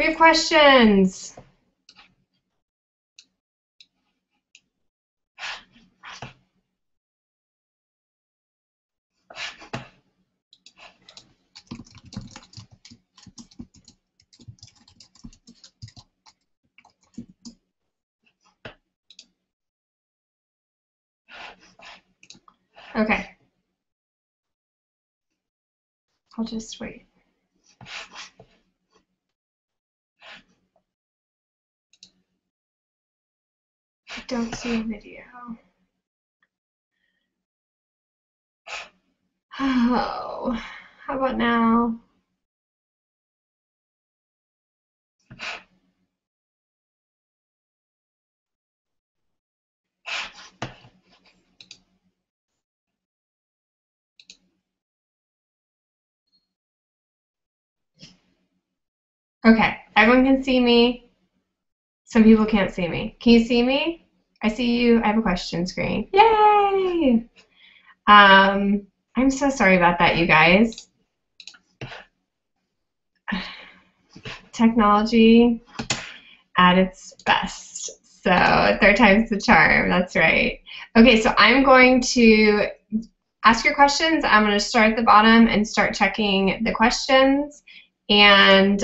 We have questions. Okay. I'll just wait. I don't see a video. Oh, how about now? Okay, everyone can see me. Some people can't see me. Can you see me? I see you. I have a question screen. Yay! I'm so sorry about that, you guys. Technology at its best. So third time's the charm. That's right. Okay, so I'm going to ask your questions. I'm going to start at the bottom and start checking the questions. And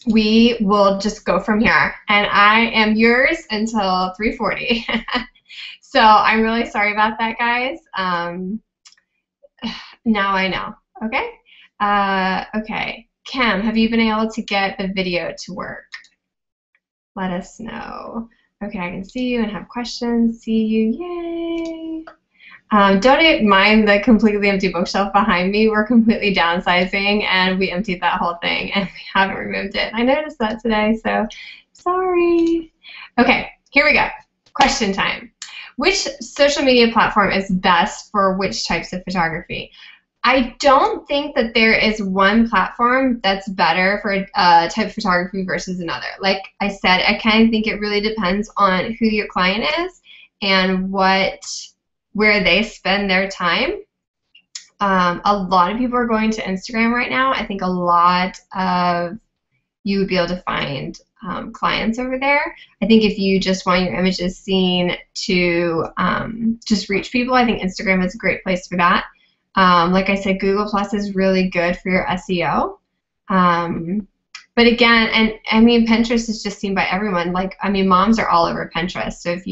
we will just go from here. And I am yours until 3:40. So I'm really sorry about that, guys. Now I know. Okay? Okay. Kim, have you been able to get the video to work? Let us know. Okay, I can see you and have questions. See you. Yay! Don't mind the completely empty bookshelf behind me. We're completely downsizing, and we emptied that whole thing, and we haven't removed it. I noticed that today, so sorry. Okay, here we go. Question time. Which social media platform is best for which types of photography? I don't think that there is one platform that's better for a type of photography versus another. Like I said, I kind of think it really depends on who your client is and where they spend their time. A lot of people are going to Instagram right now. I think a lot of you would be able to find clients over there. I think if you just want your images seen to just reach people, I think Instagram is a great place for that. Like I said, Google Plus is really good for your SEO. But again, and I mean, Pinterest is just seen by everyone. Like, I mean, moms are all over Pinterest. So if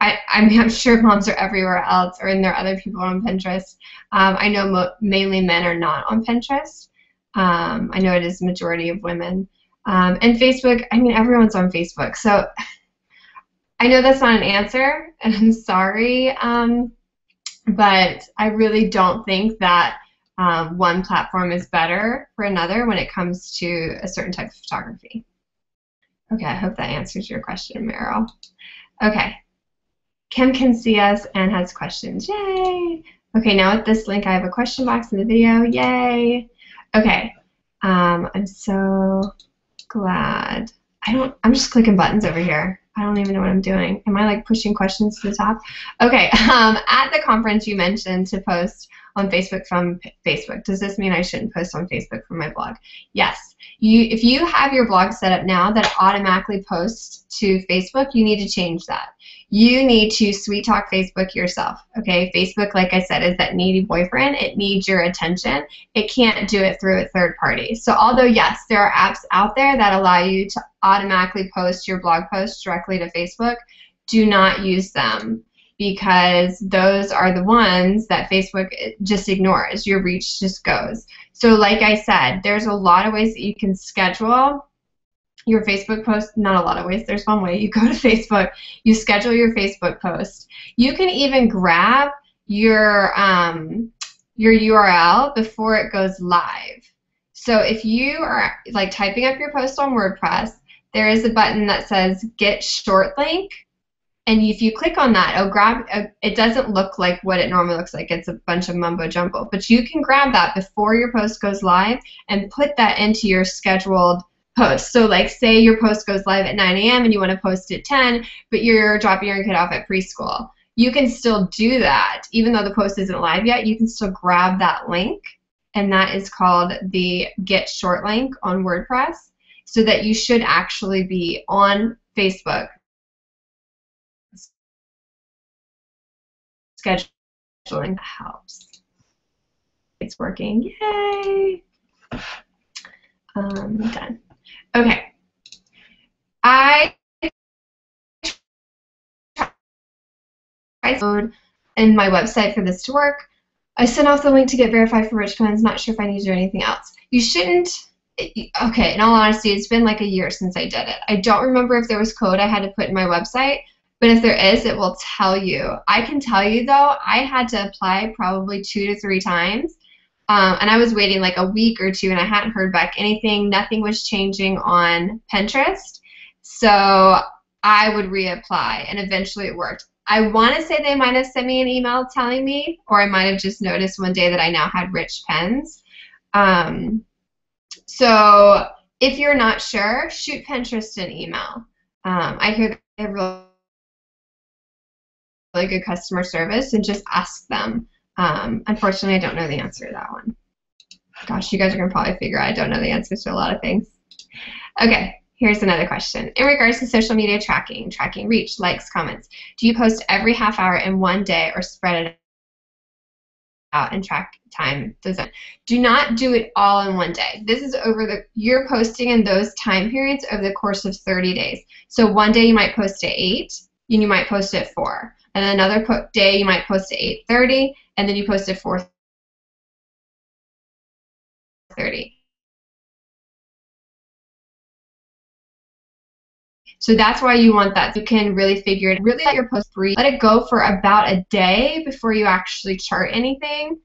I mean, I'm sure moms are everywhere else, or and there are other people on Pinterest. I know mainly men are not on Pinterest. I know it is the majority of women. And Facebook, I mean, everyone's on Facebook. So I know that's not an answer, and I'm sorry. But I really don't think that one platform is better for another when it comes to a certain type of photography. Okay, I hope that answers your question, Meryl. Okay, Kim can see us and has questions. Yay! Okay, now with this link, I have a question box in the video. Yay! Okay, I'm so glad. I'm just clicking buttons over here. I don't even know what I'm doing. Am I like pushing questions to the top? Okay, at the conference you mentioned to post on Facebook from Facebook. Does this mean I shouldn't post on Facebook from my blog? Yes. If you have your blog set up now that automatically posts to Facebook, you need to change that. You need to sweet talk Facebook yourself, okay? Facebook, like I said, is that needy boyfriend. It needs your attention. It can't do it through a third party. So although, yes, there are apps out there that allow you to automatically post your blog posts directly to Facebook, do not use them because those are the ones that Facebook just ignores. Your reach just goes. So like I said, there's a lot of ways that you can schedule your Facebook post. Not a lot of ways. There's one way. You go to Facebook, you schedule your Facebook post. You can even grab your URL before it goes live. So if you are like typing up your post on WordPress, there is a button that says Get Short Link. And if you click on that, it doesn't look like what it normally looks like. It's a bunch of mumbo jumbo. But you can grab that before your post goes live and put that into your scheduled post. So like say your post goes live at 9 a.m. and you want to post at 10, but you're dropping your kid off at preschool. You can still do that. Even though the post isn't live yet, you can still grab that link and that is called the Get Short link on WordPress, so that you should actually be on Facebook scheduling. Helps. It's working. Yay! Done. Okay. I tried in my website for this to work. I sent off the link to get verified for rich pens. Not sure if I need to do anything else. You shouldn't. Okay, in all honesty, it's been like a year since I did it. I don't remember if there was code I had to put in my website, but if there is, it will tell you. I can tell you, though, I had to apply probably 2 to 3 times, and I was waiting like a week or 2, and I hadn't heard back anything. Nothing was changing on Pinterest, so I would reapply, and eventually it worked. I want to say they might have sent me an email telling me, or I might have just noticed one day that I now had rich pens. So if you're not sure, shoot Pinterest an email. I hear they have really good customer service, and just ask them. Unfortunately, I don't know the answer to that one. Gosh, you guys are going to probably figure out I don't know the answers to a lot of things. Okay, here's another question. In regards to social media tracking reach, likes, comments, do you post every half hour in one day or spread it out and track time? Do not do it all in one day. This is you're posting in those time periods over the course of 30 days. So one day you might post at 8, and you might post at 4. And then another day you might post at 8:30, and then you post at 4:30. So that's why you want that. You can really figure it, really let your post breathe. Let it go for about a day before you actually chart anything.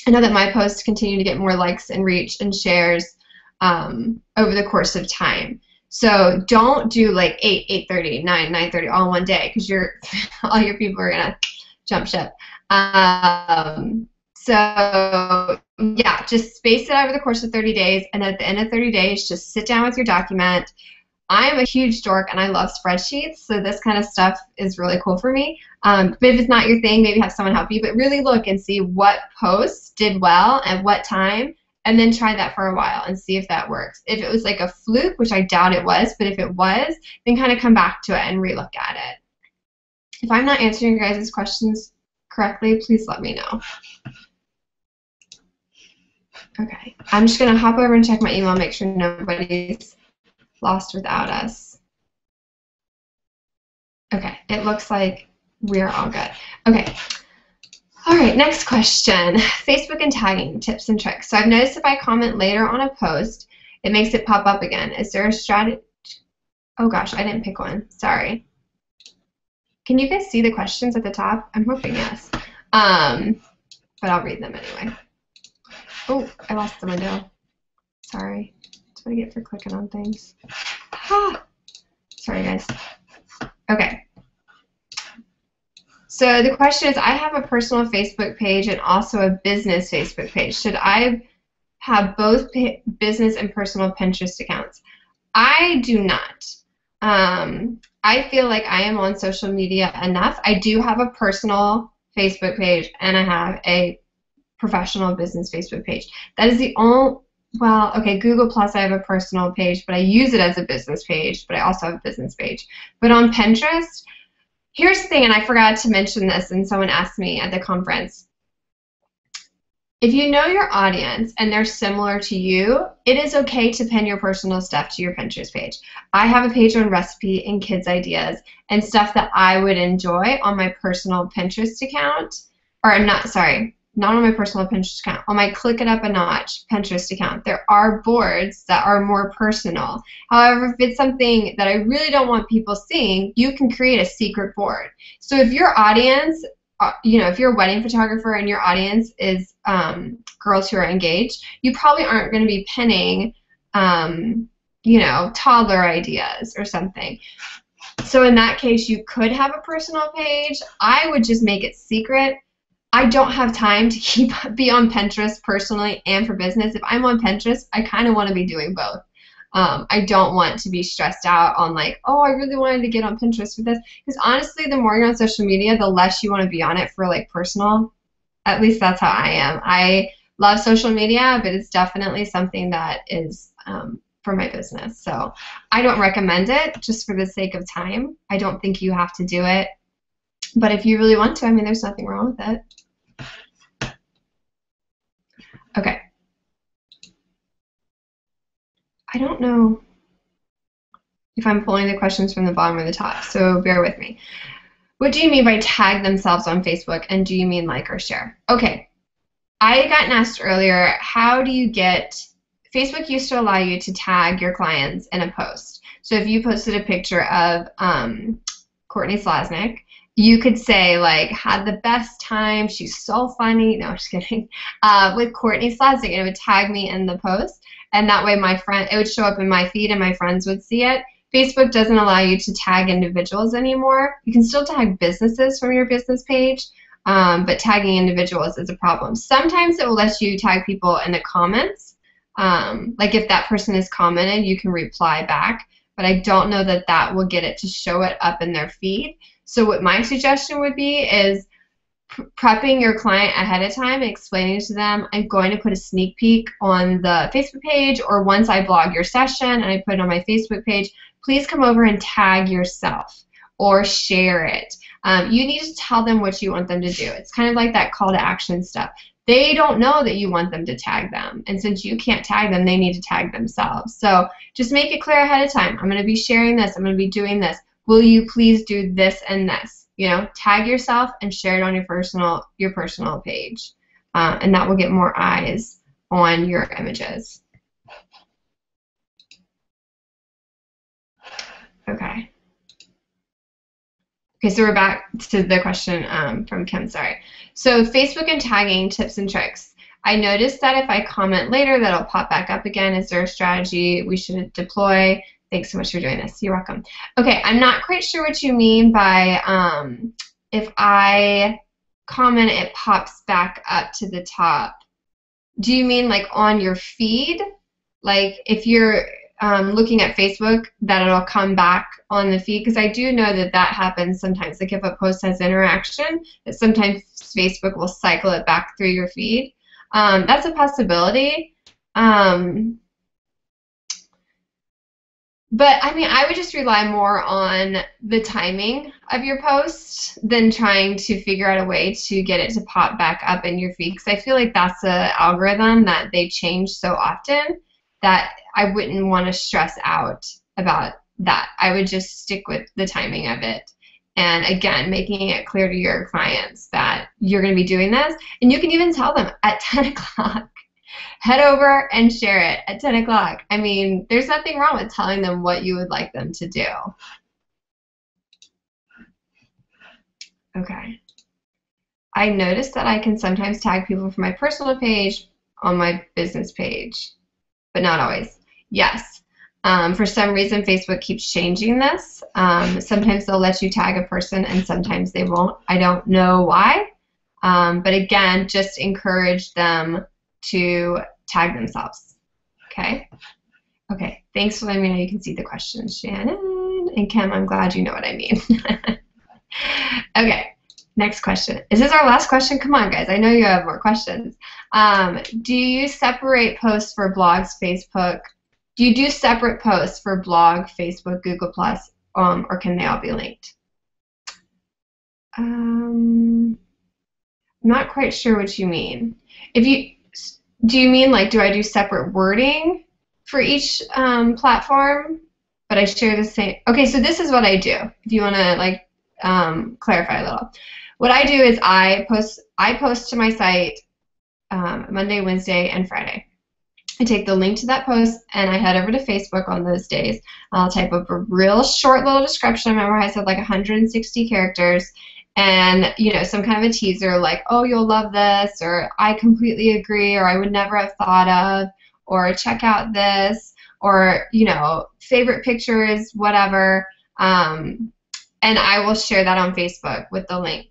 I know that my posts continue to get more likes and reach and shares over the course of time. So don't do like 8, 8:30, 9, 9:30 all in one day, because all your people are gonna jump ship. So yeah, just space it over the course of 30 days, and at the end of 30 days, just sit down with your document. I am a huge dork, and I love spreadsheets, so this kind of stuff is really cool for me. But if it's not your thing, maybe have someone help you. But really look and see what posts did well at what time, and then try that for a while and see if that works. If it was like a fluke, which I doubt it was, but if it was, then kind of come back to it and relook at it. If I'm not answering your guys' questions correctly, please let me know. Okay, I'm just going to hop over and check my email, make sure nobody's lost without us. Okay, it looks like we're all good. Okay. All right, next question. Facebook and tagging tips and tricks. So I've noticed if I comment later on a post, it makes it pop up again. Is there a strategy? Oh gosh, I didn't pick one. Sorry. Can you guys see the questions at the top? I'm hoping yes. But I'll read them anyway. Oh, I lost the window. Sorry. That's what I get for clicking on things. Ah. Sorry, guys. Okay. So the question is, I have a personal Facebook page and also a business Facebook page. Should I have both business and personal Pinterest accounts? I do not. I feel like I am on social media enough. I do have a personal Facebook page, and I have a professional business Facebook page. That is the only, well, okay, Google Plus, I have a personal page, but I use it as a business page, but I also have a business page. But on Pinterest, here's the thing, and I forgot to mention this, and someone asked me at the conference. If you know your audience and they're similar to you, it is okay to pin your personal stuff to your Pinterest page. I have a page on recipe and kids ideas and stuff that I would enjoy on my personal Pinterest account, or not, sorry, not on my personal Pinterest account, on my Click It Up a Notch Pinterest account. There are boards that are more personal. However, if it's something that I really don't want people seeing, you can create a secret board. So if your audience, you know, if you're a wedding photographer and your audience is girls who are engaged, you probably aren't going to be pinning, you know, toddler ideas or something. So in that case, you could have a personal page. I would just make it secret. I don't have time to be on Pinterest personally and for business. If I'm on Pinterest, I kind of want to be doing both. I don't want to be stressed out on like, oh, I really wanted to get on Pinterest for this. Because honestly, the more you're on social media, the less you want to be on it for like personal. At least that's how I am. I love social media, but it's definitely something that is for my business. So I don't recommend it just for the sake of time. I don't think you have to do it. But if you really want to, I mean, there's nothing wrong with it. Okay. I don't know if I'm pulling the questions from the bottom or the top, so bear with me. What do you mean by tag themselves on Facebook, and do you mean like or share? Okay. I got asked earlier, how do you get, Facebook used to allow you to tag your clients in a post. So if you posted a picture of Courtney Slazinik, you could say like, had the best time, she's so funny, no, I'm just kidding, with Courtney Slazinik, and it would tag me in the post, and that way it would show up in my feed and my friends would see it. Facebook doesn't allow you to tag individuals anymore. You can still tag businesses from your business page, but tagging individuals is a problem. Sometimes it will let you tag people in the comments. Like if that person is commented, you can reply back, but I don't know that that will get it to show it up in their feed. So what my suggestion would be is prepping your client ahead of time and explaining to them, I'm going to put a sneak peek on the Facebook page, or once I blog your session and I put it on my Facebook page, please come over and tag yourself or share it. You need to tell them what you want them to do. It's kind of like that call to action stuff. They don't know that you want them to tag them, and since you can't tag them, they need to tag themselves. So just make it clear ahead of time. I'm going to be sharing this. I'm going to be doing this. Will you please do this and this? You know, tag yourself and share it on your personal page, and that will get more eyes on your images. Okay. Okay, so we're back to the question from Kim, sorry. So Facebook and tagging tips and tricks. I noticed that if I comment later, that'll pop back up again. Is there a strategy we should deploy? Thanks so much for doing this. You're welcome. Okay, I'm not quite sure what you mean by if I comment, it pops back up to the top. Do you mean like on your feed? Like if you're looking at Facebook, that it'll come back on the feed? Because I do know that that happens sometimes. Like if a post has interaction, that sometimes Facebook will cycle it back through your feed. That's a possibility. But I mean, I would just rely more on the timing of your post than trying to figure out a way to get it to pop back up in your feed, because I feel like that's an algorithm that they change so often that I wouldn't want to stress out about that. I would just stick with the timing of it. And again, making it clear to your clients that you're going to be doing this. And you can even tell them at 10 o'clock, head over and share it at 10 o'clock. I mean, there's nothing wrong with telling them what you would like them to do. Okay. I noticed that I can sometimes tag people from my personal page on my business page, but not always. Yes. For some reason, Facebook keeps changing this. Sometimes they'll let you tag a person and sometimes they won't. I don't know why. But again, just encourage them to tag themselves. Okay? Okay. Thanks for letting me know you can see the questions, Shannon. And Kim, I'm glad you know what I mean. Okay. Next question. Is this our last question? Come on, guys. I know you have more questions. Do you separate posts for blogs, Facebook? Do you do separate posts for blog, Facebook, Google+, or can they all be linked? I'm not quite sure what you mean. Do you mean like, do I do separate wording for each platform, but I share the same? Okay, so this is what I do. If you want to like clarify a little, what I do is I post to my site Monday, Wednesday, and Friday. I take the link to that post and I head over to Facebook on those days. I'll type up a real short little description. Remember I said like 160 characters, and you know, some kind of a teaser like, oh, you'll love this, or I completely agree, or I would never have thought of, or check out this, or you know, favorite pictures, whatever. And I will share that on Facebook with the link.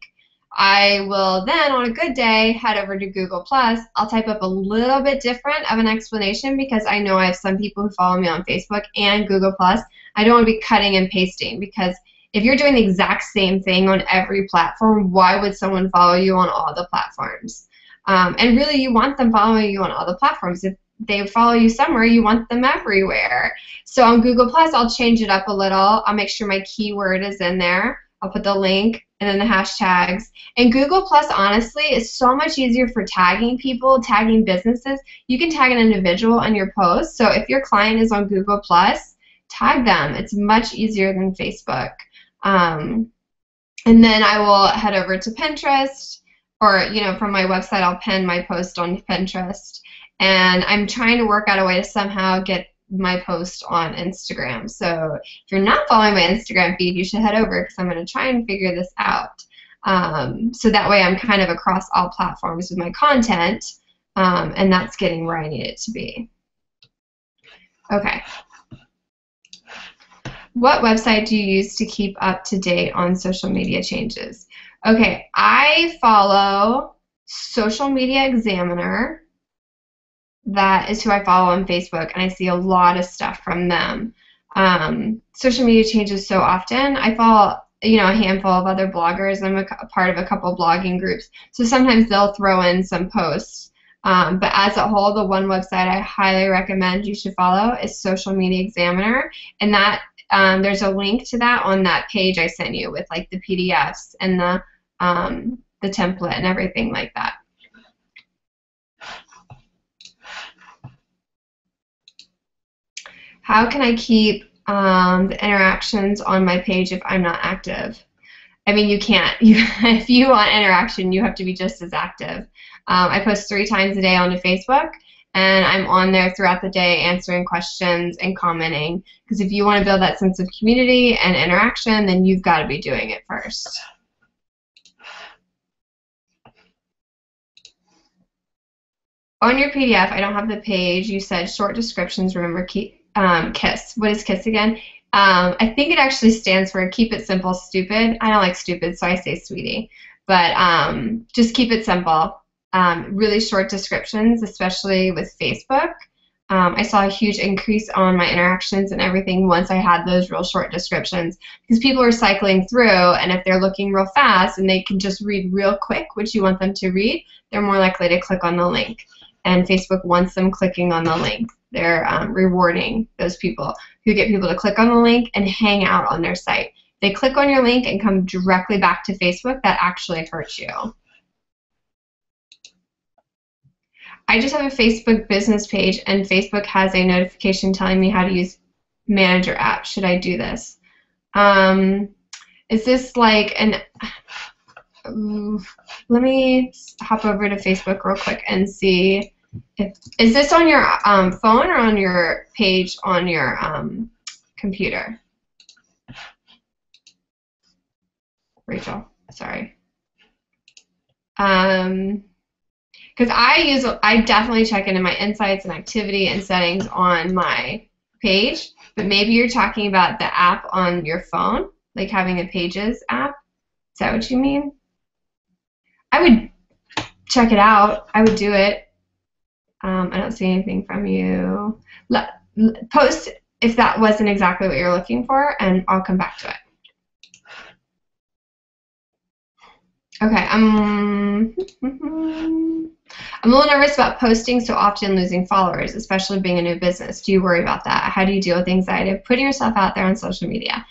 I will then, on a good day, head over to Google+. I'll type up a little bit different of an explanation because I know I have some people who follow me on Facebook and Google+. I don't want to be cutting and pasting, because if you're doing the exact same thing on every platform, why would someone follow you on all the platforms? And really, you want them following you on all the platforms. If they follow you somewhere, you want them everywhere. So on Google Plus, I'll change it up a little. I'll make sure my keyword is in there. I'll put the link and then the hashtags. And Google Plus, honestly, is so much easier for tagging people, tagging businesses. You can tag an individual on your post. So if your client is on Google Plus, tag them. It's much easier than Facebook. And then I will head over to Pinterest, or from my website, I'll pin my post on Pinterest. And I'm trying to work out a way to somehow get my post on Instagram. So if you're not following my Instagram feed, you should head over, because I'm going to try and figure this out. So that way I'm kind of across all platforms with my content, and that's getting where I need it to be. Okay. What website do you use to keep up to date on social media changes? Okay, I follow Social Media Examiner. That is who I follow on Facebook, and I see a lot of stuff from them. Social media changes so often. I follow, a handful of other bloggers. I'm a part of a couple blogging groups, so sometimes they'll throw in some posts. But as a whole, the one website I highly recommend you should follow is Social Media Examiner, and that there's a link to that on that page I sent you with like the PDFs and the template and everything like that. How can I keep the interactions on my page if I'm not active? I mean, you can't. If you want interaction, you have to be just as active. I post 3 times a day onto Facebook, and I'm on there throughout the day answering questions and commenting, because if you want to build that sense of community and interaction, then you've got to be doing it first. On your PDF, I don't have the page. You said short descriptions, remember, KISS. What is KISS again? I think it actually stands for Keep It Simple, Stupid. I don't like stupid, so I say sweetie. But just keep it simple. Really short descriptions, especially with Facebook. I saw a huge increase on my interactions and everything once I had those real short descriptions, because people are cycling through, and if they're looking real fast and they can just read real quick what you want them to read, they're more likely to click on the link. And Facebook wants them clicking on the link. They're rewarding those people who get people to click on the link and hang out on their site. They click on your link and come directly back to Facebook. That actually hurts you. I just have a Facebook business page, and Facebook has a notification telling me how to use Manager app. Should I do this? Is this like an... let me hop over to Facebook real quick and see if... Is this on your phone or on your page on your computer? Rachel, sorry. Because I definitely check into my insights and activity and settings on my page, but maybe you're talking about the app on your phone, like having a Pages app. Is that what you mean? I would check it out. I would do it. I don't see anything from you. Post if that wasn't exactly what you're looking for, and I'll come back to it. Okay, I'm a little nervous about posting so often losing followers, especially being a new business. Do you worry about that? How do you deal with anxiety of putting yourself out there on social media?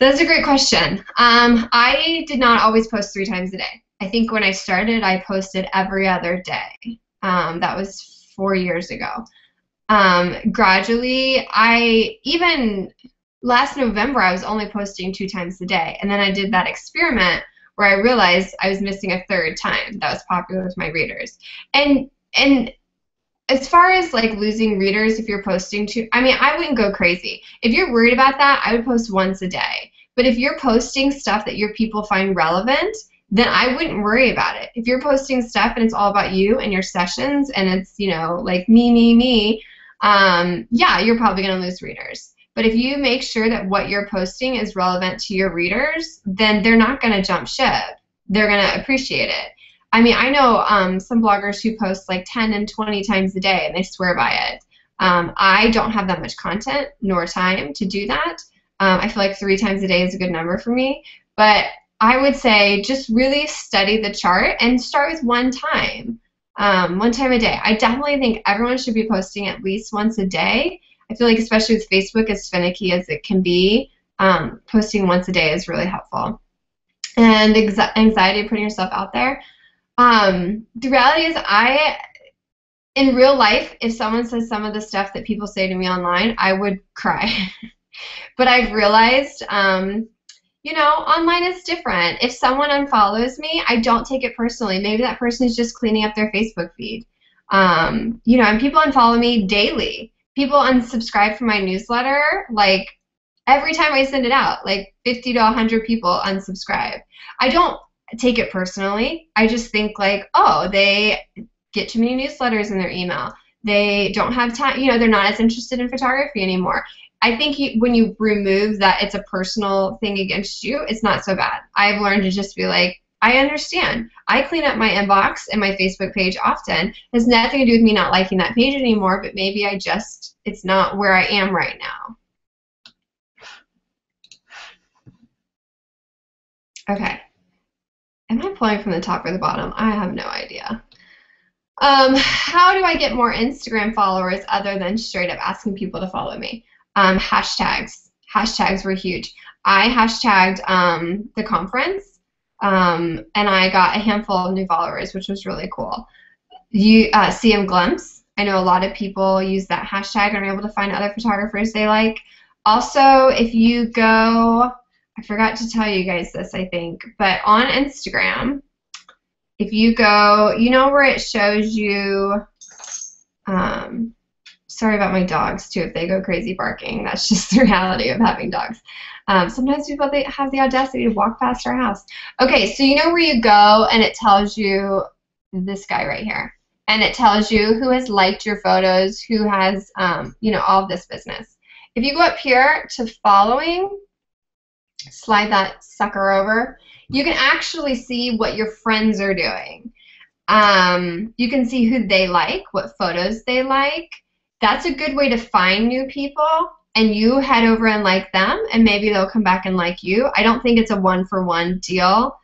That's a great question. I did not always post 3 times a day. I think when I started, I posted every other day. That was 4 years ago. Gradually, even last November, I was only posting 2 times a day. And then I did that experiment where I realized I was missing a 3rd time that was popular with my readers. And as far as like losing readers, if you're posting I wouldn't go crazy. If you're worried about that, I would post once a day. But if you're posting stuff that your people find relevant, then I wouldn't worry about it. If you're posting stuff and it's all about you and your sessions and it's, like me, yeah, you're probably going to lose readers. But if you make sure that what you're posting is relevant to your readers, then they're not going to jump ship. They're going to appreciate it. I mean, I know some bloggers who post like 10 and 20 times a day, and they swear by it. I don't have that much content nor time to do that. I feel like 3 times a day is a good number for me. But I would say just really study the chart and start with 1 time. One time a day. I definitely think everyone should be posting at least once a day. I feel like especially with Facebook, as finicky as it can be, posting once a day is really helpful. And anxiety of putting yourself out there. The reality is in real life, if someone says some of the stuff that people say to me online, I would cry. But I've realized, you know, online is different. If someone unfollows me, I don't take it personally. Maybe that person is just cleaning up their Facebook feed. You know, and people unfollow me daily. People unsubscribe from my newsletter, like every time I send it out, like 50 to 100 people unsubscribe. I don't take it personally. I just think like, oh, they get too many newsletters in their email. They don't have time, you know, they're not as interested in photography anymore. I think when you remove that it's a personal thing against you, it's not so bad. I've learned to just be like, I understand. I clean up my inbox and my Facebook page often. It has nothing to do with me not liking that page anymore, but maybe it's not where I am right now. Okay. Am I pulling from the top or the bottom? I have no idea. How do I get more Instagram followers other than straight up asking people to follow me? Hashtags. Hashtags were huge. I hashtagged the conference, and I got a handful of new followers, which was really cool. CM Glimpse. I know a lot of people use that hashtag and are able to find other photographers they like. Also, if you go, I forgot to tell you guys this, I think, but on Instagram, if you go, you know where it shows you, sorry about my dogs too, if they go crazy barking. That's just the reality of having dogs. Sometimes people, they have the audacity to walk past our house. Okay, so you know where you go and it tells you, this guy right here, and it tells you who has liked your photos, who has, you know, all of this business. If you go up here to following, slide that sucker over, you can actually see what your friends are doing. You can see who they like, what photos they like. That's a good way to find new people, and you head over and like them, and maybe they'll come back and like you. I don't think it's a one-for-one deal,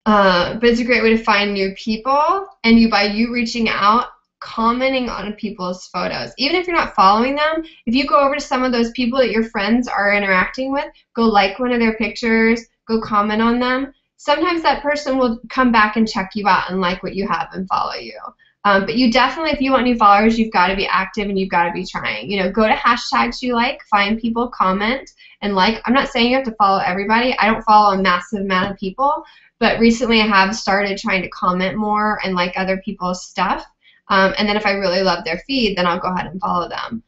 but it's a great way to find new people, and by you reaching out, commenting on people's photos. Even if you're not following them, if you go over to some of those people that your friends are interacting with, go like one of their pictures, go comment on them. Sometimes that person will come back and check you out and like what you have and follow you. But you definitely, if you want new followers, you've got to be active and you've got to be trying. You know, go to hashtags you like, find people, comment, and like. I'm not saying you have to follow everybody. I don't follow a massive amount of people, but recently I have started trying to comment more and like other people's stuff. And then if I really love their feed, then I'll go ahead and follow them.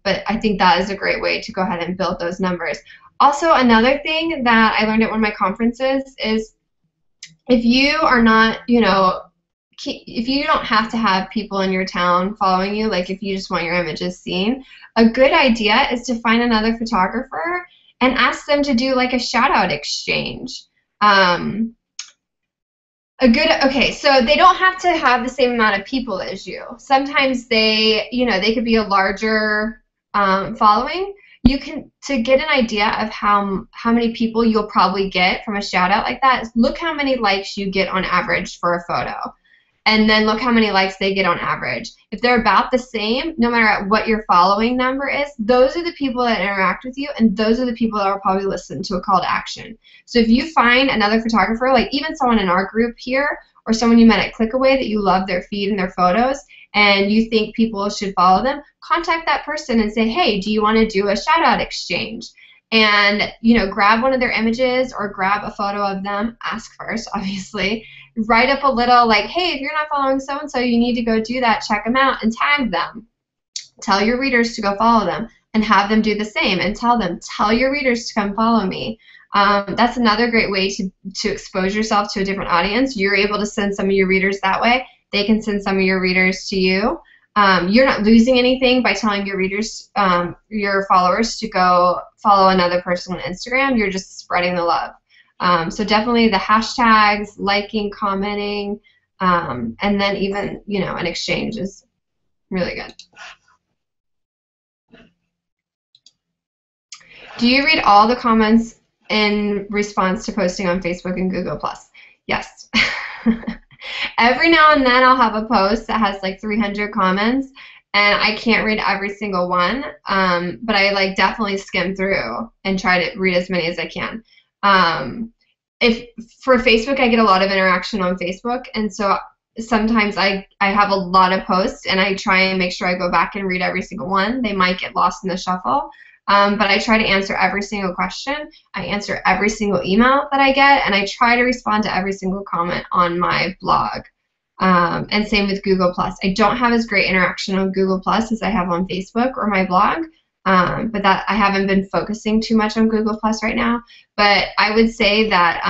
But I think that is a great way to go ahead and build those numbers. Also, another thing that I learned at one of my conferences is if you are not, you know, if you don't have to have people in your town following you, like if you just want your images seen, a good idea is to find another photographer and ask them to do like a shout out exchange. Okay, so they don't have to have the same amount of people as you. Sometimes they, you know, they could be a larger following. You can, to get an idea of how many people you'll probably get from a shout out like that, look how many likes you get on average for a photo. And then look how many likes they get on average. If they're about the same, no matter what your following number is, those are the people that interact with you, and those are the people that will probably listen to a call to action. So if you find another photographer, like even someone in our group here, or someone you met at Clickaway that you love their feed and their photos, and you think people should follow them, contact that person and say, hey, do you want to do a shout out exchange? And, you know, grab one of their images or grab a photo of them. Ask first, obviously. Write up a little like, hey, if you're not following so-and-so, you need to go do that. Check them out and tag them. Tell your readers to go follow them and have them do the same and tell your readers to come follow me. That's another great way to expose yourself to a different audience. You're able to send some of your readers that way. They can send some of your readers to you. You're not losing anything by telling your readers, your followers, to go follow another person on Instagram. You're just spreading the love. So definitely the hashtags, liking, commenting, and then even, you know, an exchange is really good. Do you read all the comments in response to posting on Facebook and Google+? Yes. Every now and then I'll have a post that has like 300 comments and I can't read every single one, but I like definitely skim through and try to read as many as I can. If for Facebook, I get a lot of interaction on Facebook, and so sometimes I have a lot of posts and I try and make sure I go back and read every single one. They might get lost in the shuffle, but I try to answer every single question. I answer every single email that I get, and I try to respond to every single comment on my blog. And same with Google+. I don't have as great interaction on Google+ as I have on Facebook or my blog, but that I haven't been focusing too much on Google+ right now. But I would say that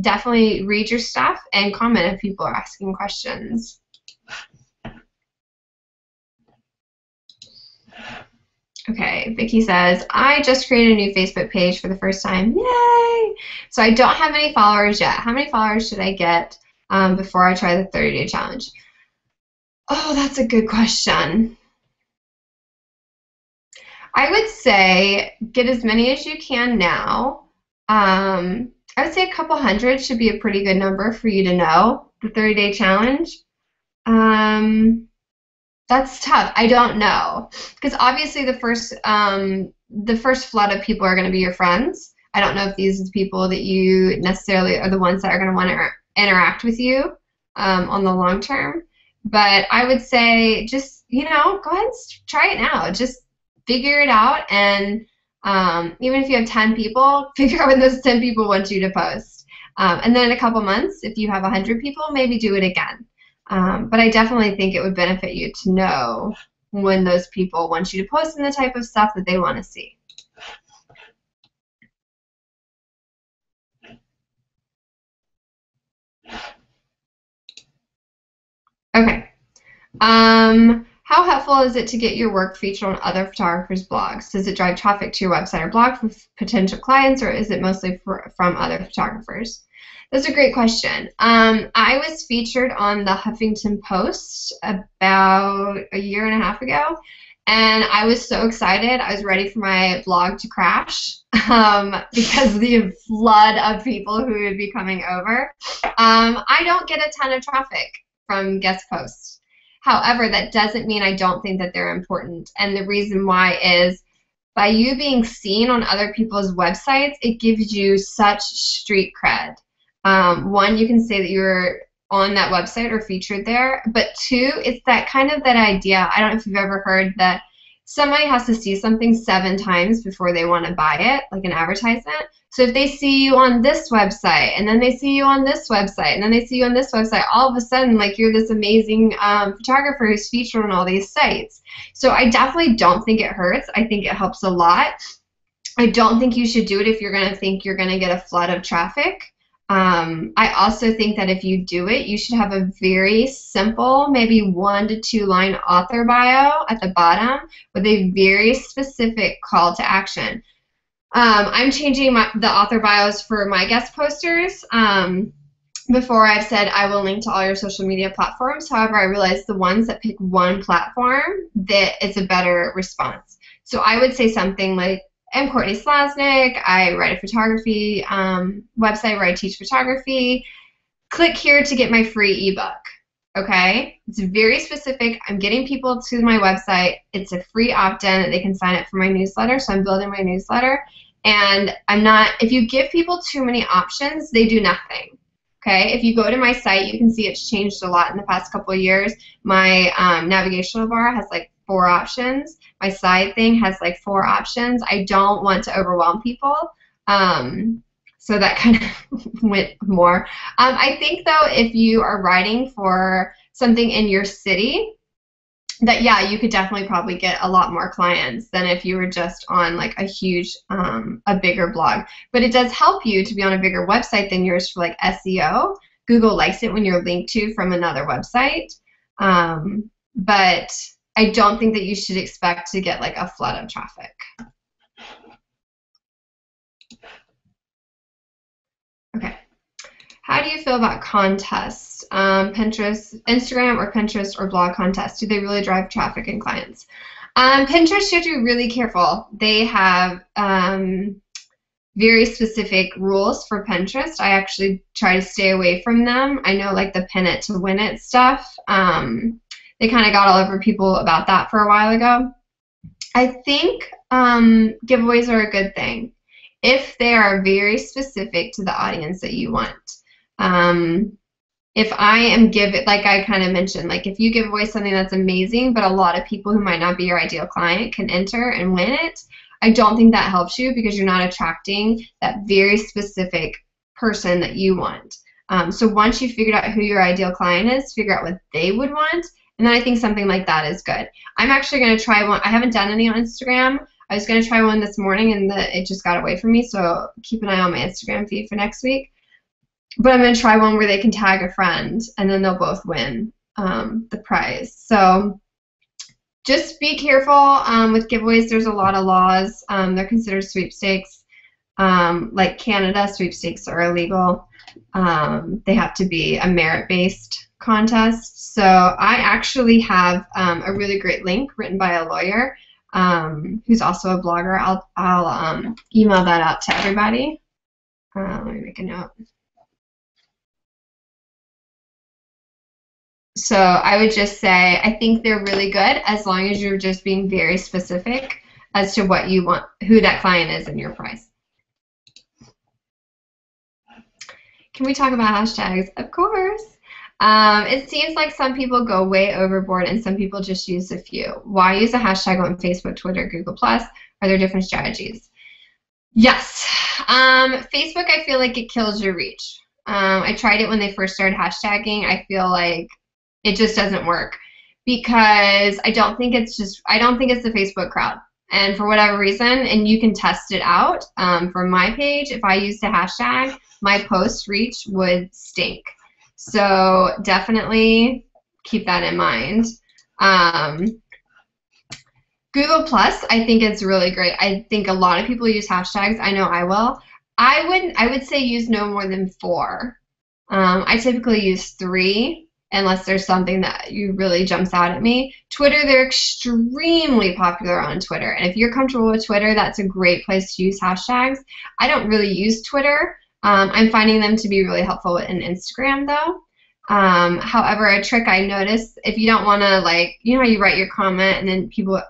definitely read your stuff and comment if people are asking questions. Okay, Vicky says, I just created a new Facebook page for the first time. Yay! So I don't have any followers yet. How many followers should I get before I try the 30-day challenge? Oh, that's a good question. I would say get as many as you can now. I would say a couple hundred should be a pretty good number for you to know the 30-day challenge. That's tough. I don't know, because obviously the first flood of people are going to be your friends. I don't know if these are the people that you necessarily are the ones that are going to want to interact with you on the long term. But I would say just, go ahead and try it now. Just figure it out, and even if you have 10 people, figure out when those 10 people want you to post. And then in a couple months, if you have 100 people, maybe do it again. But I definitely think it would benefit you to know when those people want you to post and the type of stuff that they want to see. Okay. How helpful is it to get your work featured on other photographers' blogs? Does it drive traffic to your website or blog for potential clients, or is it mostly from other photographers? That's a great question. I was featured on the Huffington Post about a year and a half ago, and I was so excited. I was ready for my blog to crash because of the flood of people who would be coming over. I don't get a ton of traffic from guest posts. However, that doesn't mean I don't think that they're important. And the reason why is by you being seen on other people's websites, it gives you such street cred. One, you can say that you're on that website or featured there, but two, it's that kind of that idea. I don't know if you've ever heard that somebody has to see something 7 times before they want to buy it, like an advertisement. So if they see you on this website, and then they see you on this website, and then they see you on this website, all of a sudden, like, you're this amazing photographer who's featured on all these sites. So I definitely don't think it hurts. I think it helps a lot. I don't think you should do it if you're going to think you're going to get a flood of traffic. I also think that if you do it, you should have a very simple, maybe 1 to 2 line author bio at the bottom with a very specific call to action. I'm changing the author bios for my guest posters. Before I've said I will link to all your social media platforms. However, I realized the ones that pick one platform, that is a better response. So I would say something like, I'm Courtney Slazinik. I write a photography website where I teach photography. Click here to get my free ebook. Okay? It's very specific. I'm getting people to my website. It's a free opt-in that they can sign up for my newsletter, so I'm building my newsletter. And if you give people too many options, they do nothing. Okay? If you go to my site, you can see it's changed a lot in the past couple of years. My navigational bar has like 4 options. My side thing has like 4 options. I don't want to overwhelm people. So that kind of went more. I think, though, if you are writing for something in your city, that, yeah, you could definitely probably get a lot more clients than if you were just on like a huge, a bigger blog. But it does help you to be on a bigger website than yours for like SEO. Google likes it when you're linked to from another website. But I don't think that you should expect to get like a flood of traffic. Okay. How do you feel about contests? Pinterest, Instagram, or Pinterest or blog contests? Do they really drive traffic and clients? Pinterest, you have to be really careful. They have very specific rules for Pinterest. I actually try to stay away from them. I know like the pin it to win it stuff. They kind of got all over people about that for a while ago. I think giveaways are a good thing if they are very specific to the audience that you want. If I am like I kind of mentioned, like if you give away something that's amazing, but a lot of people who might not be your ideal client can enter and win it, I don't think that helps you because you're not attracting that very specific person that you want. So once you figured out who your ideal client is, figure out what they would want, and then I think something like that is good. I'm actually going to try one. I haven't done any on Instagram. I was going to try one this morning, and it just got away from me, so keep an eye on my Instagram feed for next week. But I'm going to try one where they can tag a friend, and then they'll both win the prize. So just be careful with giveaways. There's a lot of laws. They're considered sweepstakes. Like Canada, sweepstakes are illegal. They have to be a merit-based contest. So I actually have a really great link written by a lawyer who's also a blogger. I'll email that out to everybody. Let me make a note. So I would just say I think they're really good as long as you're just being very specific as to what you want, who that client is, and your price. Can we talk about hashtags? Of course. It seems like some people go way overboard and some people just use a few. Why use a hashtag on Facebook, Twitter, Google+? Are there different strategies? Yes. Facebook, I feel like it kills your reach. I tried it when they first started hashtagging. I feel like it just doesn't work because I don't think it's the Facebook crowd. And for whatever reason, and you can test it out, for my page, if I used a hashtag, my post reach would stink. So definitely keep that in mind. Google Plus, I think it's really great. I think a lot of people use hashtags. I know I will. I would say use no more than 4. I typically use 3. Unless there's something that really jumps out at me. Twitter, they're extremely popular on Twitter. And if you're comfortable with Twitter, that's a great place to use hashtags. I don't really use Twitter. I'm finding them to be really helpful in Instagram, though. However, a trick I noticed, if you don't want to, like, you know how you write your comment and then people,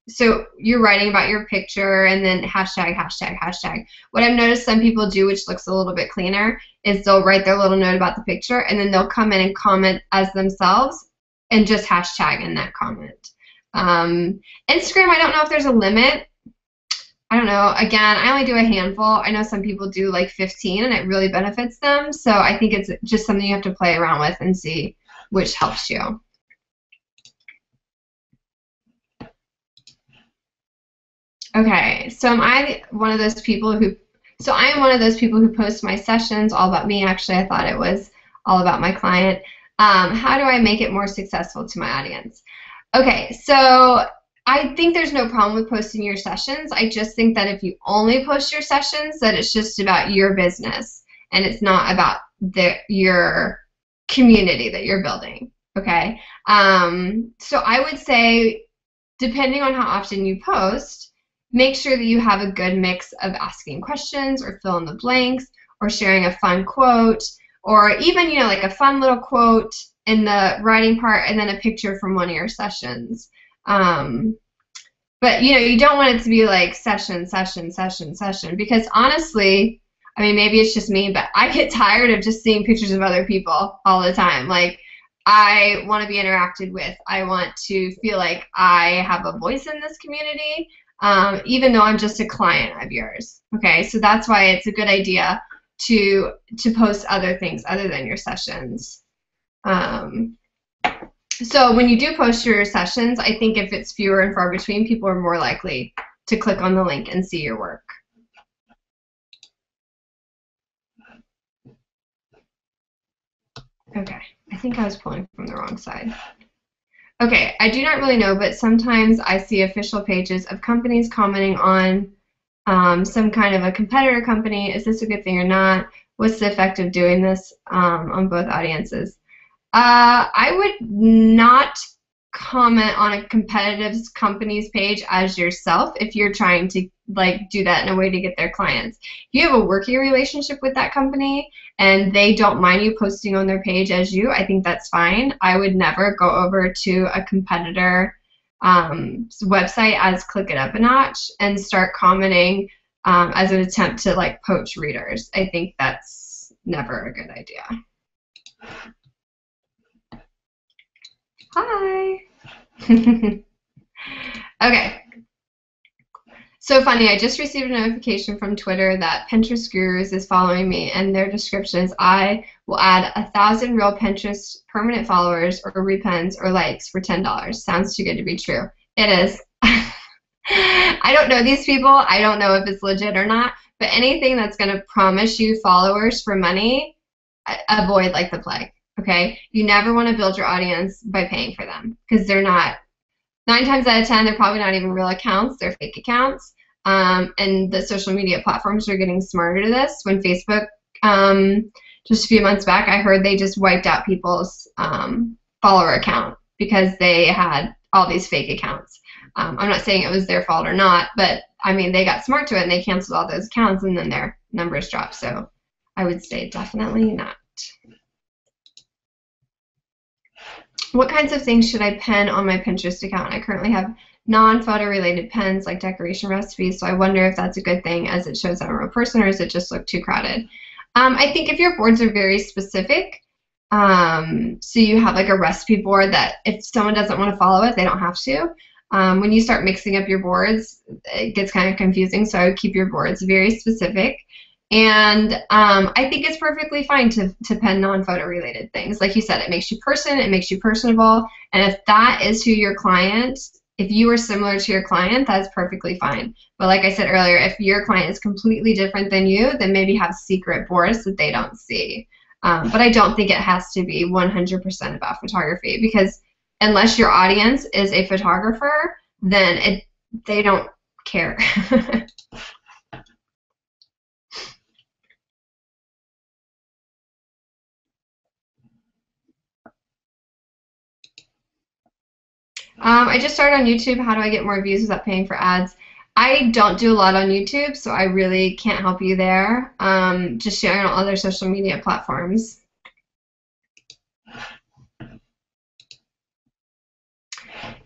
so you're writing about your picture and then hashtag, hashtag, hashtag. What I've noticed some people do, which looks a little bit cleaner, is they'll write their little note about the picture and then they'll come in and comment as themselves and just hashtag in that comment. Instagram, I don't know if there's a limit. I don't know. Again, I only do a handful. I know some people do like 15 and it really benefits them. So I think it's just something you have to play around with and see which helps you. Okay, so I am one of those people who post my sessions all about me. Actually, I thought it was all about my client. How do I make it more successful to my audience? Okay, so I think there's no problem with posting your sessions. I just think that if you only post your sessions, that it's just about your business and it's not about your community that you're building. Okay, so I would say, depending on how often you post, make sure that you have a good mix of asking questions or fill in the blanks or sharing a fun quote or even, you know, like a fun little quote in the writing part and then a picture from one of your sessions. But, you know, you don't want it to be like session, session, session, session because honestly, I mean, maybe it's just me, but I get tired of just seeing pictures of other people all the time. Like, I want to be interacted with. I want to feel like I have a voice in this community. Even though I'm just a client of yours. Okay, so that's why it's a good idea to post other things other than your sessions. So when you do post your sessions, I think if it's fewer and far between, people are more likely to click on the link and see your work. Okay, I think I was pulling from the wrong side. Okay, I do not really know, but sometimes I see official pages of companies commenting on some kind of a competitor company. Is this a good thing or not? What's the effect of doing this on both audiences? I would not comment on a competitive company's page as yourself if you're trying to like do that in a way to get their clients. If you have a working relationship with that company and they don't mind you posting on their page as you, I think that's fine. I would never go over to a competitor website as Click It Up a Notch and start commenting as an attempt to like poach readers. I think that's never a good idea. Hi. Okay. So funny, I just received a notification from Twitter that Pinterest Gurus is following me, and their description is, I will add 1,000 real Pinterest permanent followers or repens or likes for $10. Sounds too good to be true. It is. I don't know these people. I don't know if it's legit or not, but anything that's going to promise you followers for money, avoid like the plague. Okay? You never want to build your audience by paying for them because they're not. 9 times out of 10, they're probably not even real accounts. They're fake accounts. And the social media platforms are getting smarter to this. When Facebook, just a few months back, I heard they just wiped out people's follower account because they had all these fake accounts. I'm not saying it was their fault or not, but I mean, they got smart to it and they canceled all those accounts and then their numbers dropped. So I would say definitely not. What kinds of things should I pen on my Pinterest account? I currently have non-photo related pens like decoration recipes, so I wonder if that's a good thing as it shows I'm a real person, or does it just look too crowded? I think if your boards are very specific, so you have like a recipe board that if someone doesn't want to follow it, they don't have to. When you start mixing up your boards, it gets kind of confusing, so I would keep your boards very specific. And I think it's perfectly fine to pen non-photo related things. Like you said, it makes you it makes you personable. And if that is who your client, if you are similar to your client, that's perfectly fine. But like I said earlier, if your client is completely different than you, then maybe have secret boards that they don't see. But I don't think it has to be 100% about photography, because unless your audience is a photographer, then they don't care. I just started on YouTube. How do I get more views without paying for ads? I don't do a lot on YouTube, so I really can't help you there. Just sharing on other social media platforms.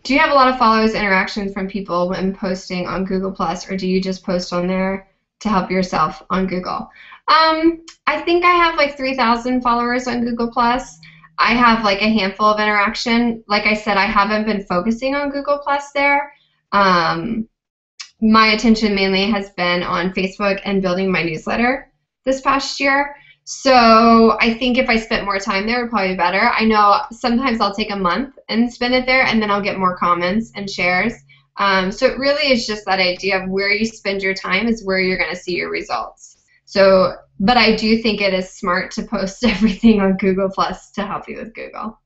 Do you have a lot of followers, interactions from people when posting on Google Plus, or do you just post on there to help yourself on Google? I think I have like 3,000 followers on Google Plus. I have like a handful of interaction. Like I said, I haven't been focusing on Google Plus there. My attention mainly has been on Facebook and building my newsletter this past year. So I think if I spent more time there, it would probably be better. I know sometimes I'll take a month and spend it there, and then I'll get more comments and shares. So it really is just that idea of where you spend your time is where you're going to see your results. So, but I do think it is smart to post everything on Google Plus to help you with Google.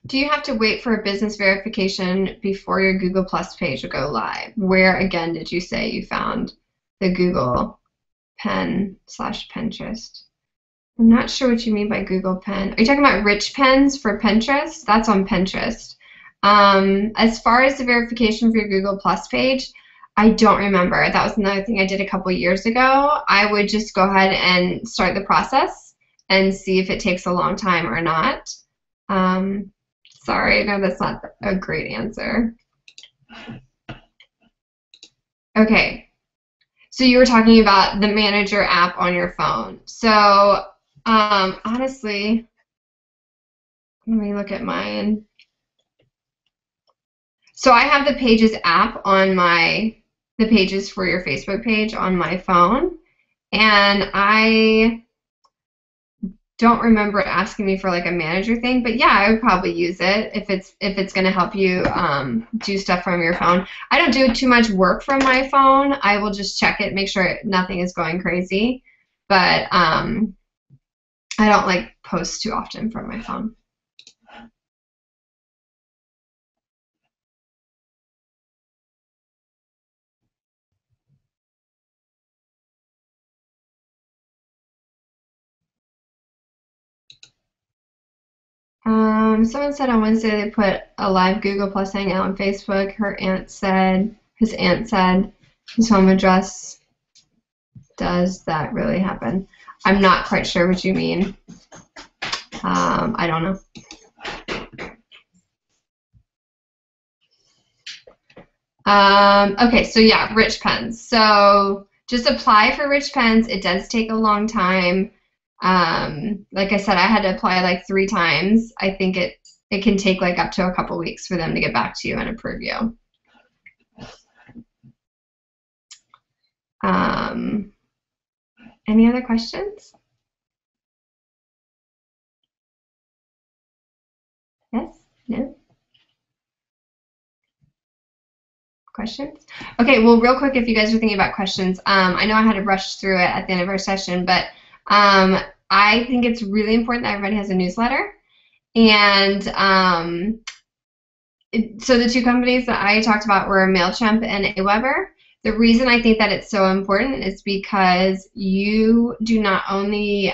Do you have to wait for a business verification before your Google Plus page will go live? Where, again, did you say you found the Google Pen/Pinterest? I'm not sure what you mean by Google Pen. Are you talking about rich pens for Pinterest? That's on Pinterest. As far as the verification for your Google Plus page, I don't remember. That was another thing I did a couple years ago. I would just go ahead and start the process and see if it takes a long time or not. Sorry, no, that's not a great answer. Okay, so you were talking about the manager app on your phone. So honestly, let me look at mine. So I have the Pages app on the Pages for your Facebook page on my phone, and I don't remember it asking me for like a manager thing, but yeah, I would probably use it if it's going to help you do stuff from your phone. I don't do too much work from my phone. I will just check it, make sure nothing is going crazy, but I don't like post too often from my phone. Someone said on Wednesday they put a live Google Plus hangout on Facebook. His aunt said his home address. Does that really happen? I'm not quite sure what you mean. I don't know. Okay, so yeah, Rich Pens. So just apply for Rich Pens. It does take a long time. Like I said, I had to apply like 3 times. I think it can take like up to a couple weeks for them to get back to you and approve you. Any other questions? Yes? No? Questions? Okay, well, real quick, if you guys are thinking about questions, I know I had to rush through it at the end of our session, but I think it's really important that everybody has a newsletter. And so the 2 companies that I talked about were MailChimp and Aweber. The reason I think that it's so important is because you do not only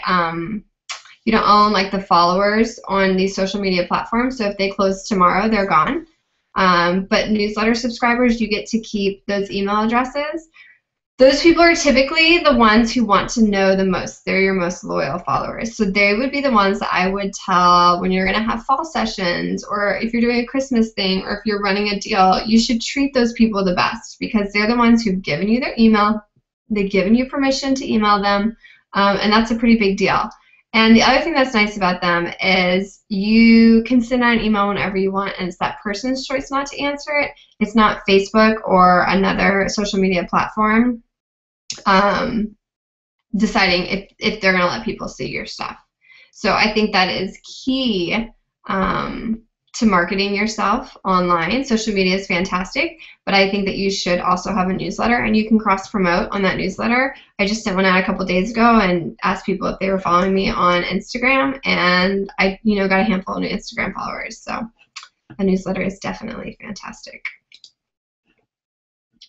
you don't own like the followers on these social media platforms. So if they close tomorrow, they're gone. But newsletter subscribers, you get to keep those email addresses. Those people are typically the ones who want to know the most. They're your most loyal followers. So they would be the ones that I would tell when you're going to have fall sessions, or if you're doing a Christmas thing, or if you're running a deal, you should treat those people the best because they're the ones who've given you their email. They've given you permission to email them, and that's a pretty big deal. And the other thing that's nice about them is you can send out an email whenever you want, and it's that person's choice not to answer it. It's not Facebook or another social media platform deciding if they're going to let people see your stuff. So I think that is key to marketing yourself online. Social media is fantastic, but I think that you should also have a newsletter, and you can cross-promote on that newsletter. I just sent one out a couple days ago and asked people if they were following me on Instagram, and I got a handful of new Instagram followers. So a newsletter is definitely fantastic.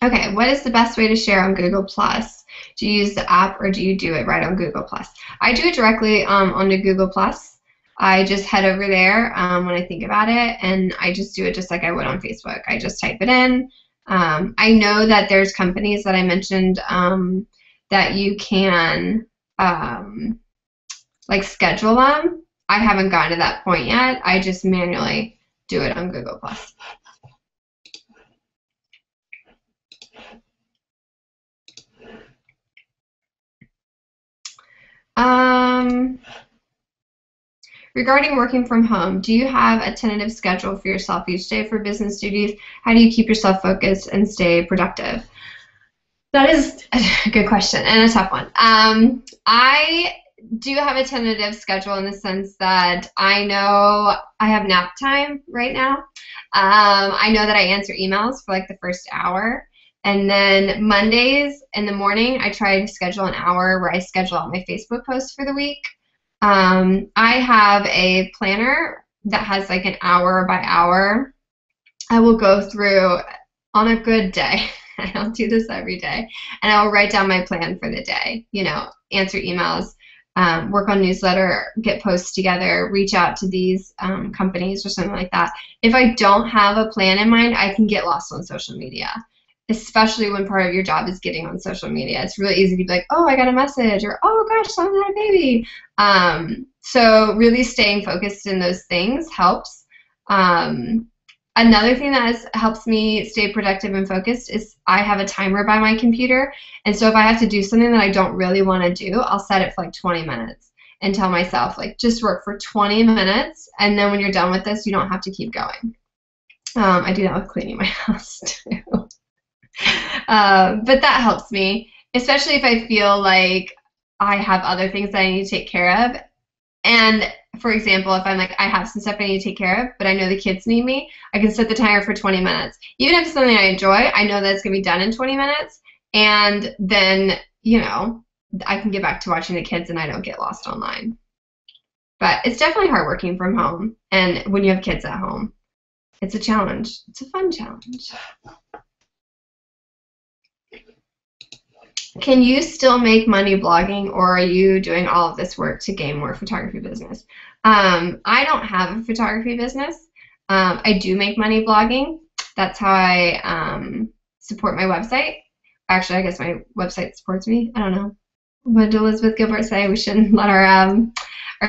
Okay, what is the best way to share on Google+? Do you use the app or do you do it right on Google+? I do it directly onto Google+. I just head over there when I think about it, and I just do it just like I would on Facebook. I just type it in. I know that there's companies that I mentioned that you can like schedule them. I haven't gotten to that point yet. I just manually do it on Google+. Regarding working from home, do you have a tentative schedule for yourself each day for business duties? How do you keep yourself focused and stay productive? That is a good question and a tough one. I do have a tentative schedule in the sense that I know I have nap time right now. I know that I answer emails for like the first hour. And then Mondays in the morning, I try to schedule an hour where I schedule out my Facebook posts for the week. I have a planner that has like an hour by hour. I will go through on a good day. I don't do this every day. And I will write down my plan for the day, answer emails, work on newsletter, get posts together, reach out to these companies or something like that. If I don't have a plan in mind, I can get lost on social media, especially when part of your job is getting on social media. It's really easy to be like, oh, I got a message, or oh gosh, someone had a baby. So really staying focused in those things helps. Another thing that helps me stay productive and focused is I have a timer by my computer, and so if I have to do something that I don't really want to do, I'll set it for like 20 minutes and tell myself, like, just work for 20 minutes, and then when you're done with this, you don't have to keep going. I do that with cleaning my house too. But that helps me, especially if I feel like I have other things that I need to take care of. And for example, if I'm like, I have some stuff I need to take care of, but I know the kids need me, I can set the timer for 20 minutes. Even if it's something I enjoy, I know that it's going to be done in 20 minutes. And then, I can get back to watching the kids and I don't get lost online. But it's definitely hard working from home. And when you have kids at home, it's a challenge. It's a fun challenge. Can you still make money blogging, or are you doing all of this work to gain more photography business? I don't have a photography business. I do make money blogging. That's how I support my website. Actually, I guess my website supports me. I don't know. What did Elizabeth Gilbert say? We shouldn't let our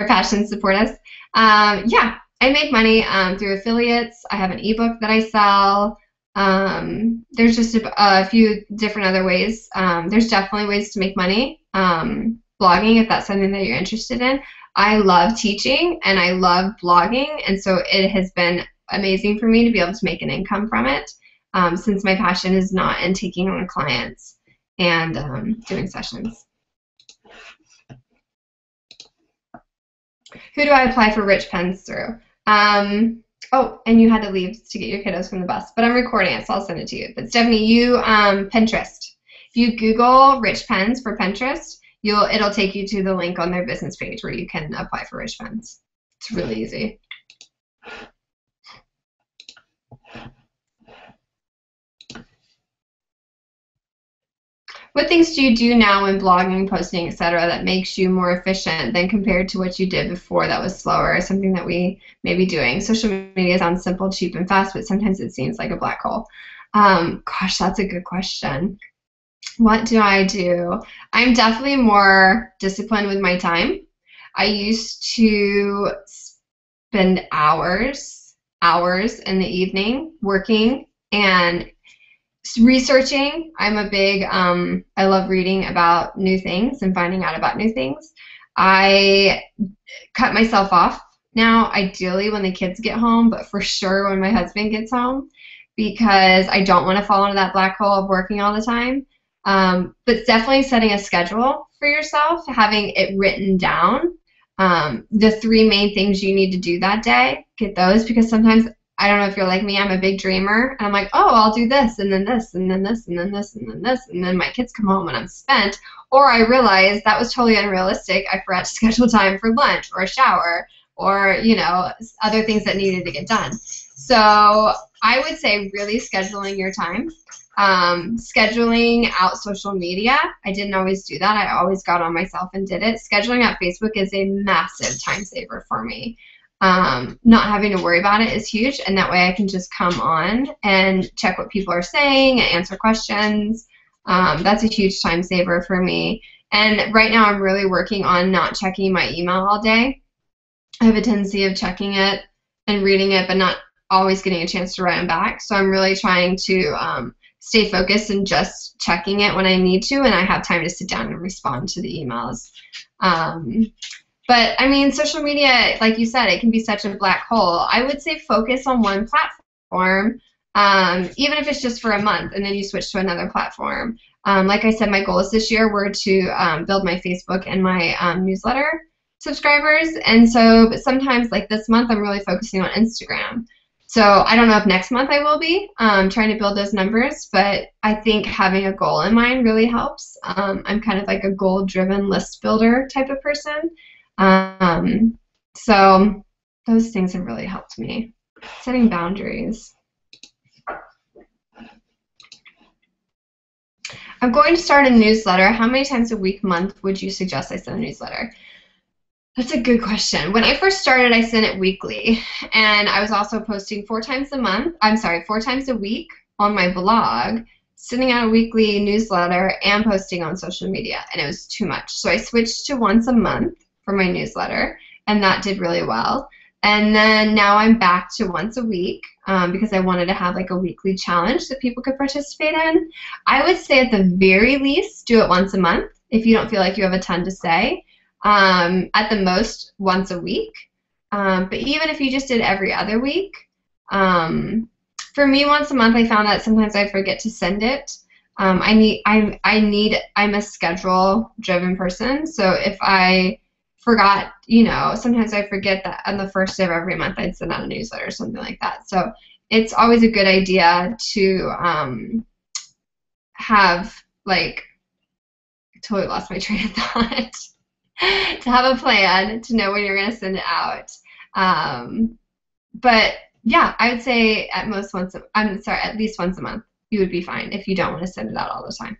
passions support us. Yeah, I make money through affiliates. I have an ebook that I sell. There's just a few different other ways. There's definitely ways to make money blogging, if that's something that you're interested in. I love teaching and I love blogging, and so it has been amazing for me to be able to make an income from it, since my passion is not in taking on clients and doing sessions. Who do I apply for Rich Pens through? Oh, and you had to leave to get your kiddos from the bus, but I'm recording it, so I'll send it to you. But Stephanie, you Pinterest. If you Google Rich Pens for Pinterest, it'll take you to the link on their business page where you can apply for Rich Pens. It's really easy. What things do you do now when blogging, posting, etc., that makes you more efficient than compared to what you did before that was slower? Something that we may be doing. Social media sounds simple, cheap, and fast, but sometimes it seems like a black hole. Gosh, that's a good question. What do I do? I'm definitely more disciplined with my time. I used to spend hours in the evening working and researching. I'm a big, I love reading about new things and finding out about new things. I cut myself off now, ideally when the kids get home, but for sure when my husband gets home, because I don't want to fall into that black hole of working all the time. But definitely setting a schedule for yourself, having it written down, the 3 main things you need to do that day, get those, because sometimes, I don't know if you're like me, I'm a big dreamer, and I'm like, oh, I'll do this, and then this, and then this, and then this, and then this, and then my kids come home and I'm spent, or I realize that was totally unrealistic. I forgot to schedule time for lunch or a shower or, you know, other things that needed to get done. So I would say really scheduling your time. Scheduling out social media. I didn't always do that. I always got on myself and did it. Scheduling out Facebook is a massive time saver for me. Not having to worry about it is huge, and that way I can just come on and check what people are saying and answer questions. That's a huge time saver for me. And right now I'm really working on not checking my email all day. I have a tendency of checking it and reading it, but not always getting a chance to write them back. So I'm really trying to stay focused and just checking it when I need to, and I have time to sit down and respond to the emails. But I mean, social media, like you said, it can be such a black hole. I would say focus on one platform, even if it's just for a month, and then you switch to another platform. Like I said, my goals this year were to build my Facebook and my newsletter subscribers, and so, but sometimes, like this month, I'm really focusing on Instagram. So I don't know if next month I will be trying to build those numbers, but I think having a goal in mind really helps. I'm kind of like a goal-driven list builder type of person. So those things have really helped me. Setting boundaries. I'm going to start a newsletter. How many times a week, month would you suggest I send a newsletter? That's a good question. When I first started, I sent it weekly, and I was also posting 4 times a week on my blog, sending out a weekly newsletter, and posting on social media, and it was too much. So I switched to once a month for my newsletter, and that did really well. And then now I'm back to once a week because I wanted to have like a weekly challenge that people could participate in. I would say at the very least, do it once a month if you don't feel like you have a ton to say. At the most, once a week. But even if you just did every other week, for me, once a month, I found that sometimes I forget to send it. I'm a schedule-driven person, so if I forgot, you know, sometimes I forget that on the first day of every month I'd send out a newsletter or something like that. So it's always a good idea to have, like, I totally lost my train of thought. To have a plan, to know when you're going to send it out. But yeah, I would say at least once a month, you would be fine if you don't want to send it out all the time.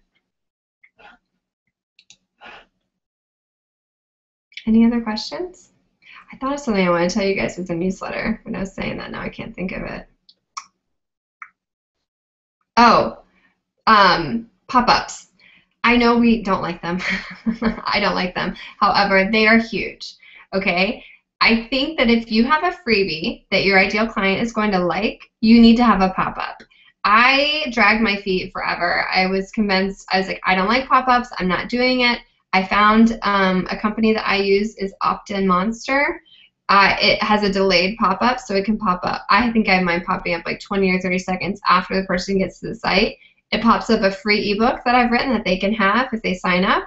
Any other questions? I thought of something I wanted to tell you guys with the newsletter when I was saying that. Now I can't think of it. Oh, pop-ups. I know we don't like them. I don't like them. However, they are huge. Okay? I think that if you have a freebie that your ideal client is going to like, you need to have a pop-up. I dragged my feet forever. I was convinced, I was like, I don't like pop-ups. I'm not doing it. I found a company that I use is Opt-in Monster. It has a delayed pop-up, so it can pop up. I think I have mine popping up like 20 or 30 seconds after the person gets to the site. It pops up a free ebook that I've written that they can have if they sign up.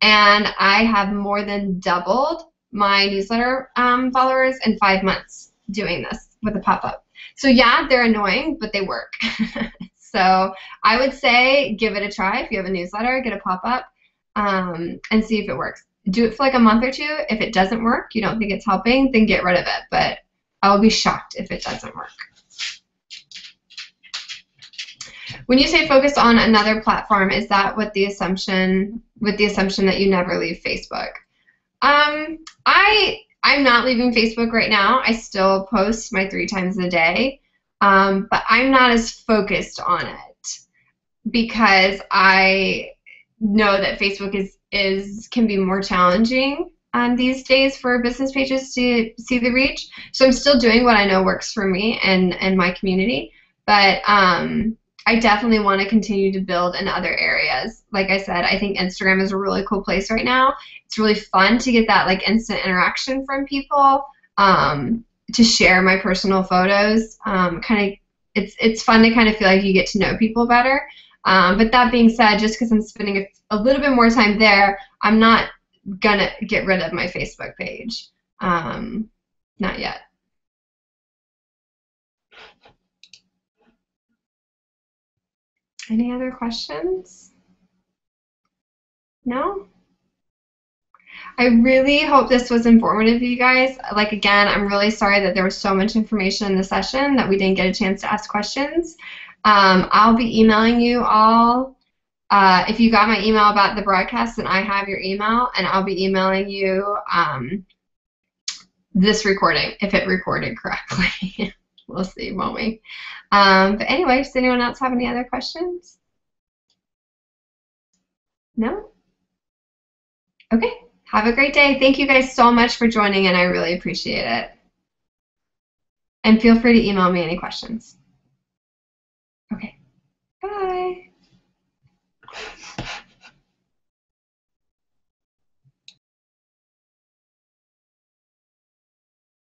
And I have more than doubled my newsletter followers in 5 months doing this with a pop-up. So yeah, they're annoying, but they work. So I would say give it a try. If you have a newsletter, get a pop-up and see if it works. Do it for like a month or two. If it doesn't work, you don't think it's helping, then get rid of it. But I'll be shocked if it doesn't work. When you say focus on another platform, is that with the assumption that you never leave Facebook? I'm not leaving Facebook right now. I still post my 3 times a day, but I'm not as focused on it because I know that Facebook can be more challenging these days for business pages to see the reach. So I'm still doing what I know works for me and my community, but I definitely want to continue to build in other areas. Like I said, I think Instagram is a really cool place right now. It's really fun to get that like instant interaction from people, to share my personal photos. It's fun to kind of feel like you get to know people better. But that being said, just because I'm spending a little bit more time there, I'm not gonna get rid of my Facebook page. Not yet. Any other questions? No? I really hope this was informative for you guys. Like, again, I'm really sorry that there was so much information in the session that we didn't get a chance to ask questions. I'll be emailing you all. If you got my email about the broadcast, then I have your email, and I'll be emailing you this recording, if it recorded correctly. We'll see, won't we? But anyway, does anyone else have any other questions? No? Okay. Have a great day. Thank you guys so much for joining, and I really appreciate it. And feel free to email me any questions. Okay. Bye.